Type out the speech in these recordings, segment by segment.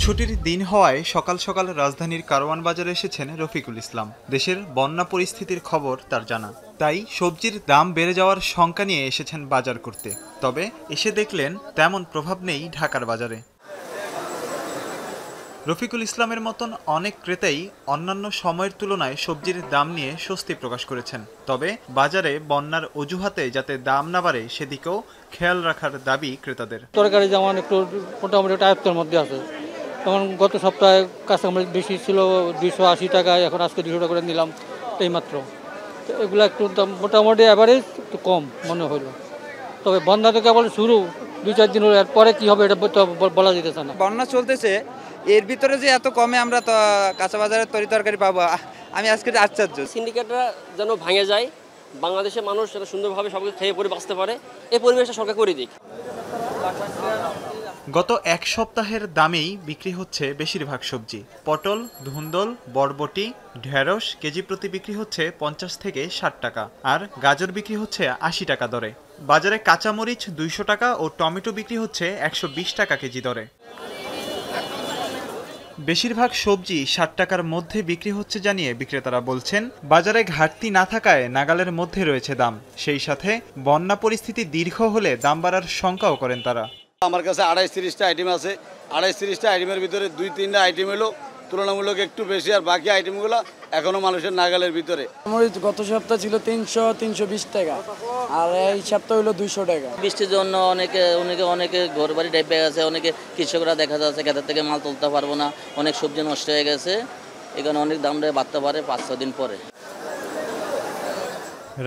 ছুটির দিন হওয়ায় সকাল সকাল রাজধানীর কারওয়ান বাজারে এসেছেন রফিকুল ইসলাম। দেশের বন্যা পরিস্থিতির খবর তার জানা, তাই সবজির দাম বেড়ে যাওয়ার শঙ্কা নিয়ে এসেছেন বাজার করতে। তবে এসে দেখলেন তেমন প্রভাব নেই ঢাকার বাজারে। রফিকুল ইসলামের মতন অনেক ক্রেতাই অন্যান্য সময়ের তুলনায় সবজির দাম নিয়ে স্বস্তি প্রকাশ করেছেন। তবে বাজারে বন্যার অজুহাতে যাতে দাম না বাড়ে সেদিকেও খেয়াল রাখার দাবি ক্রেতাদের। তরকারি যেমন একটু মোটামুটি আয়ত্তের মধ্যে আছে। যেমন গত সপ্তাহে কাঁচামরিচ বেশি ছিল 280 টাকায়, এখন আজকে 200 টাকা করে নিলাম এইমাত্র। তো এগুলো একটু মোটামুটি অ্যাভারেজ একটু কম মনে হলো। তবে বন্যা তো কেবল শুরু, 2-4 দিন হলো, এরপরে কী হবে এটা বলা যেতেছে না। বন্যা চলতেছে, এর ভিতরে যে এত কমে আমরা তো কাঁচা বাজারের তরকারি পাবো, আমি আজকে আশ্চর্য। সিন্ডিকেটরা যেন ভাঙে যায়, বাংলাদেশের মানুষ যেন সুন্দরভাবে সবকিছু খেয়ে পরে বাঁচতে পারে, এই পরিবেশটা সরকার করে দিক। গত এক সপ্তাহের দামেই বিক্রি হচ্ছে বেশিরভাগ সবজি। পটল, ধুন্দল, বরবটি, ঢেঁড়স কেজি প্রতি বিক্রি হচ্ছে 50 থেকে 60 টাকা, আর গাজর বিক্রি হচ্ছে 80 টাকা দরে। বাজারে কাঁচামরিচ 200 টাকা ও টমেটো বিক্রি হচ্ছে 120 টাকা কেজি দরে। বেশিরভাগ সবজি 60 টাকার মধ্যে বিক্রি হচ্ছে জানিয়ে বিক্রেতারা বলছেন, বাজারে ঘাটতি না থাকায় নাগালের মধ্যে রয়েছে দাম। সেই সাথে বন্যা পরিস্থিতি দীর্ঘ হলে দাম বাড়ার শঙ্কাও করেন তারা। আমার কাছে 28-30টা আইটেম আছে। 28-30টা আইটেমের ভিতরে 2-3টা আইটেম হলো তুলনামূলক একটু বেশি, আর বাকি আইটেমগুলো এখনো মানুষের নাগালের ভিতরে। মরিচ গত সপ্তাহ ছিল 300-320 টাকা, আর এই সপ্তাহ হলো 200 টাকা। বৃষ্টির জন্য অনেকে ঘর বাড়ি ডেবে গেছে, অনেকে কৃষকরা দেখা যাচ্ছে ক্ষেতের থেকে মাল তুলতে পারবো না, অনেক সবজি নষ্ট হয়ে গেছে। এখানে অনেক দাম বাড়তে পারে 5-6 দিন পরে।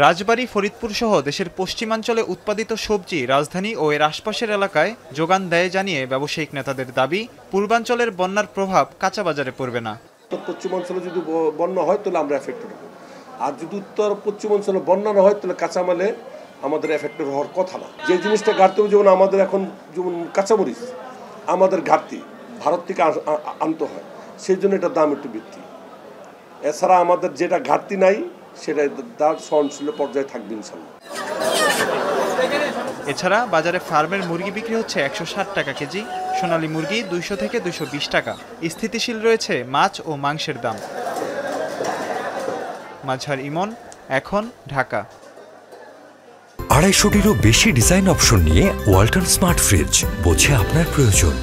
রাজবাড়ী, ফরিদপুর সহ দেশের পশ্চিমাঞ্চলে উৎপাদিত সবজি রাজধানী ও এর আশপাশের এলাকায় যোগান দেয় জানিয়ে ব্যবসায়িক নেতাদের দাবি, পূর্বাঞ্চলের বন্যার প্রভাব কাঁচা বাজারে পড়বে না। পশ্চিমাঞ্চলে যদি বন্যা হয় তাহলে আমরা এফেক্টেড হব, আর যদি উত্তর পশ্চিমাঞ্চলে বন্যা না হয় তাহলে কাঁচামালে আমাদের এফেক্টেড হওয়ার কথা না। যে জিনিসটা ঘাটতি, যেমন আমাদের এখন যেমন কাঁচামরিচ আমাদের ঘাটতি, ভারত থেকে আনতে হয়, সেই জন্য এটার দাম একটু বৃদ্ধি। এছাড়া আমাদের যেটা ঘাটতি নাই সেটা তার সহনশীল পর্যায়ে থাকবে ইনশাল্লাহ। এছাড়া বাজারে ফার্মের মুরগি বিক্রি হচ্ছে 160 টাকা কেজি, সোনালী মুরগি 200 থেকে 220 টাকা। স্থিতিশীল রয়েছে মাছ ও মাংসের দাম। মাঝার ইমন, এখন, ঢাকা। 250-টিরও বেশি ডিজাইন অপশন নিয়ে ওয়ালটন স্মার্ট ফ্রিজ, বোঝে আপনার প্রয়োজন।